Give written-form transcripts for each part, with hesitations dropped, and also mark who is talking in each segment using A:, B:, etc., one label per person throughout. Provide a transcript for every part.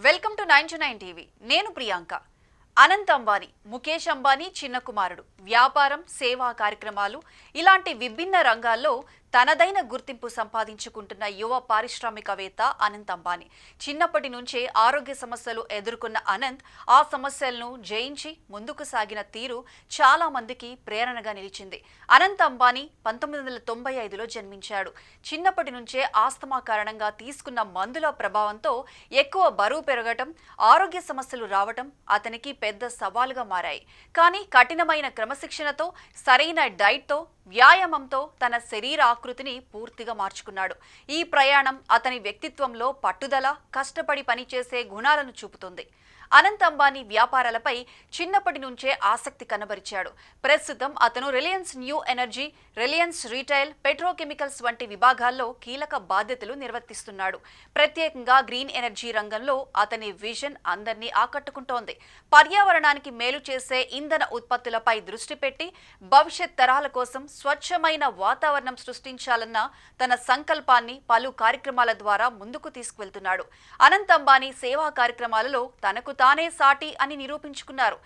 A: Welcome to 9 TV. నేను ప్రియాంక. అనంత్ అంబానీ, ముఖేష్ అంబానీ చిన్న కుమారుడు. వ్యాపారం, సేవా కార్యక్రమాలు ఇలాంటి విభిన్న రంగాల్లో తనదైన గుర్తింపు సంపాదించుకుంటున్న యువ పారిశ్రామికవేత్త అనంత్ అంబానీ. చిన్నప్పటి నుంచే ఆరోగ్య సమస్యలు ఎదుర్కొన్న అనంత్ ఆ సమస్యలను జయించి ముందుకు సాగిన తీరు చాలా మందికి ప్రేరణగా నిలిచింది. అనంత్ అంబానీ 1995లో జన్మించాడు. చిన్నప్పటి నుంచే ఆస్తమా కారణంగా తీసుకున్న మందుల ప్రభావంతో ఎక్కువ బరువు పెరగటం, ఆరోగ్య సమస్యలు రావటం అతనికి పెద్ద సవాలుగా మారాయి. కానీ కఠినమైన క్రమశిక్షణతో, సరైన డైట్తో, వ్యాయామంతో తన శరీర ఆకృతిని పూర్తిగా మార్చుకున్నాడు. ఈ ప్రయాణం అతని వ్యక్తిత్వంలో పట్టుదల, కష్టపడి పనిచేసే గుణాలను చూపుతుంది. అనంత్ అంబానీ వ్యాపారాలపై చిన్నప్పటి నుంచే ఆసక్తి కనబరిచాడు. ప్రస్తుతం అతను Reliance new energy, Reliance retail, petrochemicals వంటి విభాగాల్లో కీలక బాధ్యతలు నిర్వర్తిస్తున్నాడు. ప్రత్యేకంగా గ్రీన్ ఎనర్జీ రంగంలో అతని విజన్ అందరినీ ఆకట్టుకుంటోంది. పర్యావరణానికి మేలు చేసే ఇంధన ఉత్పత్తులపై దృష్టి పెట్టి భవిష్యత్ తరాల కోసం స్వచ్ఛమైన వాతావరణం సృష్టించాలన్న తన సంకల్పాన్ని పలు కార్యక్రమాల ద్వారా ముందుకు తీసుకువెళ్తున్నాడు. అనంత్ అంబానీ సేవా కార్యక్రమాలలో తనకు తానే సాటి అని నిరూపించుకున్నారు.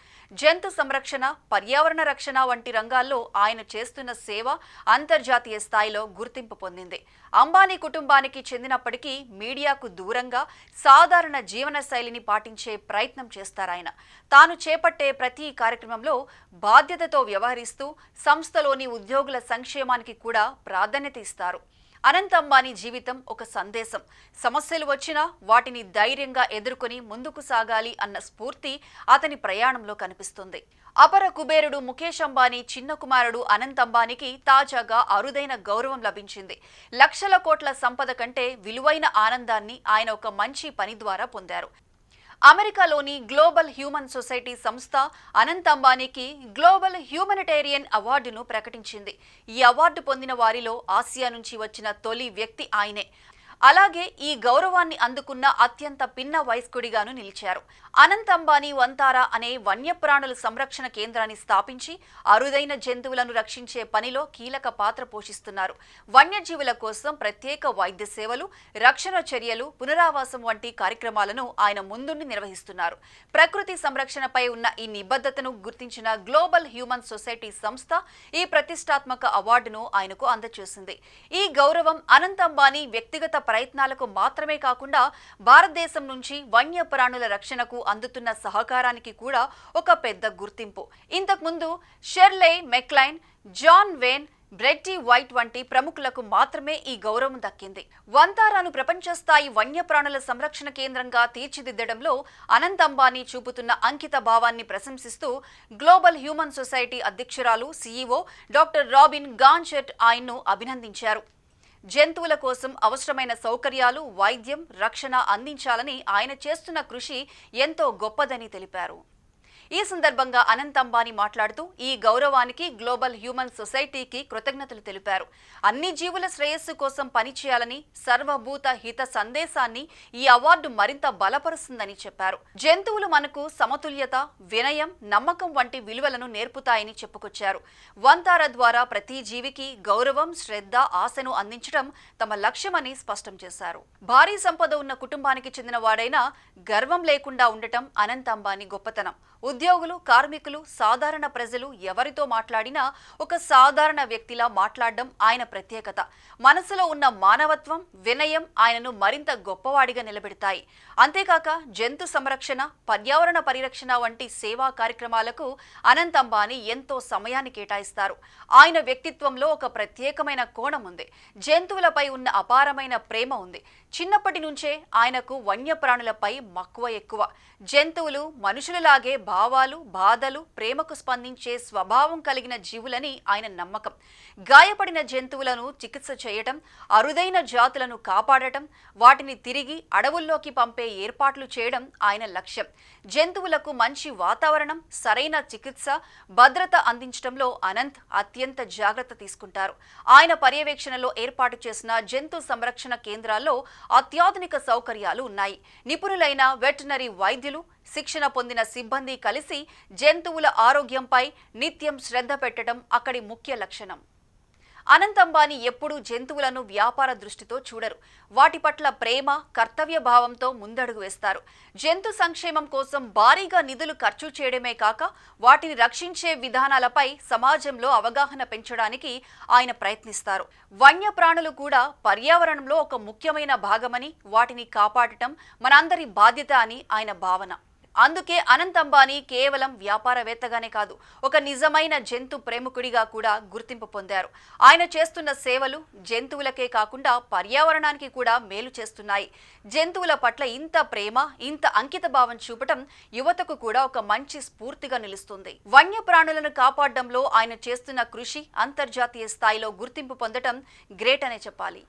A: జంతు సంరక్షణ, పర్యావరణ రక్షణ వంటి రంగాల్లో ఆయన చేస్తున్న సేవ అంతర్జాతీయ స్థాయిలో గుర్తింపు పొందింది. అంబానీ కుటుంబానికి చెందినప్పటికీ మీడియాకు దూరంగా సాధారణ జీవన శైలిని పాటించే ప్రయత్నం చేస్తారాయన. తాను చేపట్టే ప్రతి కార్యక్రమంలో బాధ్యతతో వ్యవహరిస్తూ సంస్థలోని ఉద్యోగుల సంక్షేమానికి కూడా ప్రాధాన్యత ఇస్తారు. అనంత్ అంబానీ జీవితం ఒక సందేశం. సమస్యలు వచ్చినా వాటిని ధైర్యంగా ఎదుర్కొని ముందుకు సాగాలి అన్న స్ఫూర్తి అతని ప్రయాణంలో కనిపిస్తుంది. అపర కుబేరుడు ముఖేష్ అంబానీ చిన్న కుమారుడు అనంత్ అంబానీకి తాజాగా అరుదైన గౌరవం లభించింది. లక్షల కోట్ల సంపద కంటే విలువైన ఆనందాన్ని ఆయన ఒక మంచి పని ద్వారా పొందారు. అమెరికాలోని గ్లోబల్ హ్యూమన్ సొసైటీ సంస్థ అనంత్ అంబానీకి గ్లోబల్ హ్యూమనిటేరియన్ అవార్డును ప్రకటించింది. ఈ అవార్డు పొందిన వారిలో ఆసియా నుంచి వచ్చిన తొలి వ్యక్తి ఆయనే. అలాగే ఈ గౌరవాన్ని అందుకున్న అత్యంత పిన్న వయస్కుడిగాను నిలిచారు. అనంత్ అంబానీ వంతారా అనే వన్యప్రాణుల సంరక్షణ కేంద్రాన్ని స్థాపించి అరుదైన జంతువులను రక్షించే పనిలో కీలక పాత్ర పోషిస్తున్నారు. వన్యజీవుల కోసం ప్రత్యేక వైద్య సేవలు, రక్షణ చర్యలు, పునరావాసం వంటి కార్యక్రమాలను ఆయన ముందుండి నిర్వహిస్తున్నారు. ప్రకృతి సంరక్షణపై ఉన్న ఈ నిబద్ధతను గుర్తించిన గ్లోబల్ హ్యూమన్ సొసైటీ సంస్థ ఈ ప్రతిష్టాత్మక అవార్డును ఆయనకు అందజేసింది. ఈ గౌరవం అనంత్ అంబానీ వ్యక్తిగత ప్రయత్నాలకు మాత్రమే కాకుండా భారతదేశం నుంచి వన్యప్రాణుల రక్షణకు అందుతున్న సహకారానికి కూడా ఒక పెద్ద గుర్తింపు. ఇంతకుముందు షెర్లే మెక్లైన్, జాన్ వేన్, బ్రెట్టి వైట్ వంటి ప్రముఖులకు మాత్రమే ఈ గౌరవం దక్కింది. వంతారాను ప్రపంచ స్థాయి వన్యప్రాణుల సంరక్షణ కేంద్రంగా తీర్చిదిద్దడంలో అనంత్ అంబానీ చూపుతున్న అంకిత భావాన్ని ప్రశంసిస్తూ గ్లోబల్ హ్యూమన్ సొసైటీ అధ్యక్షురాలు, సీఈఓ డాక్టర్ రాబిన్ గాంచెట్ ఆయన్ను అభినందించారు. జంతువుల కోసం అవసరమైన సౌకర్యాలు, వైద్యం, రక్షణ అందించాలని ఆయన చేస్తున్న కృషి ఎంతో గొప్పదని తెలిపారు. ఈ సందర్భంగా అనంత్ అంబానీ మాట్లాడుతూ ఈ గౌరవానికి గ్లోబల్ హ్యూమన్ సొసైటీకి కృతజ్ఞతలు తెలిపారు. అన్ని జీవుల శ్రేయస్సు కోసం పనిచేయాలని, సర్వభూత హిత సందేశాన్ని ఈ అవార్డు మరింత బలపరుస్తుందని చెప్పారు. జంతువులు మనకు సమతుల్యత, వినయం, నమ్మకం వంటి విలువలను నేర్పుతాయని చెప్పుకొచ్చారు. వంతార ద్వారా ప్రతి జీవికి గౌరవం, శ్రద్ధ, ఆశను అందించడం తమ లక్ష్యమని స్పష్టం చేశారు. భారీ సంపద ఉన్న కుటుంబానికి చెందిన వాడైనా గర్వం లేకుండా ఉండటం అనంత్ అంబానీ గొప్పతనం. ఉద్యోగులు, కార్మికులు, సాధారణ ప్రజలు ఎవరితో మాట్లాడినా ఒక సాధారణ వ్యక్తిలా మాట్లాడడం ఆయన ప్రత్యేకత. మనసులో ఉన్న మానవత్వం, వినయం ఆయనను మరింత గొప్పవాడిగా నిలబెడతాయి. అంతేకాక జంతు సంరక్షణ, పర్యావరణ పరిరక్షణ వంటి సేవా కార్యక్రమాలకు అనంత్ అంబానీ ఎంతో సమయాన్ని కేటాయిస్తారు. ఆయన వ్యక్తిత్వంలో ఒక ప్రత్యేకమైన కోణం ఉంది. జంతువులపై ఉన్న అపారమైన ప్రేమ ఉంది. చిన్నప్పటి నుంచే ఆయనకు వన్యప్రాణులపై మక్కువ ఎక్కువ. జంతువులు మనుషులలాగే భావాలు, బాధలు, ప్రేమకు స్పందించే స్వభావం కలిగిన జీవులని ఆయన నమ్మకం. గాయపడిన జంతువులను చికిత్స చేయటం, అరుదైన జాతులను కాపాడటం, వాటిని తిరిగి అడవుల్లోకి పంపే ఏర్పాట్లు చేయడం ఆయన లక్ష్యం. జంతువులకు మంచి వాతావరణం, సరైన చికిత్స, భద్రత అందించడంలో అనంత్ అత్యంత జాగ్రత్త తీసుకుంటారు. ఆయన పర్యవేక్షణలో ఏర్పాటు చేసిన జంతు సంరక్షణ కేంద్రాల్లో అత్యాధునిక సౌకర్యాలు ఉన్నాయి. నిపుణులైన వెటర్నరీ వైద్యులు, శిక్షణ పొందిన సిబ్బంది కలిసి జంతువుల ఆరోగ్యంపై నిత్యం శ్రద్ధ పెట్టడం అక్కడి ముఖ్య లక్షణం. అనంత్ అంబానీ ఎప్పుడూ జంతువులను వ్యాపార దృష్టితో చూడరు. వాటి పట్ల ప్రేమ, కర్తవ్య భావంతో ముందడుగు వేస్తారు. జంతు సంక్షేమం కోసం భారీగా నిధులు ఖర్చు చేయడమే కాక వాటిని రక్షించే విధానాలపై సమాజంలో అవగాహన పెంచడానికి ఆయన ప్రయత్నిస్తారు. వన్యప్రాణులు కూడా పర్యావరణంలో ఒక ముఖ్యమైన భాగమని, వాటిని కాపాడటం మనందరి బాధ్యత అని ఆయన భావన. అందుకే అనంత్ అంబానీ కేవలం వ్యాపారవేత్తగానే కాదు, ఒక నిజమైన జంతు ప్రేమికుడిగా కూడా గుర్తింపు పొందారు. ఆయన చేస్తున్న సేవలు జంతువులకే కాకుండా పర్యావరణానికి కూడా మేలు చేస్తున్నాయి. జంతువుల పట్ల ఇంత ప్రేమ, ఇంత అంకిత భావం చూపటం యువతకు కూడా ఒక మంచి స్ఫూర్తిగా నిలుస్తుంది. వన్యప్రాణులను కాపాడడంలో ఆయన చేస్తున్న కృషి అంతర్జాతీయ స్థాయిలో గుర్తింపు పొందటం గ్రేట్ అనే చెప్పాలి.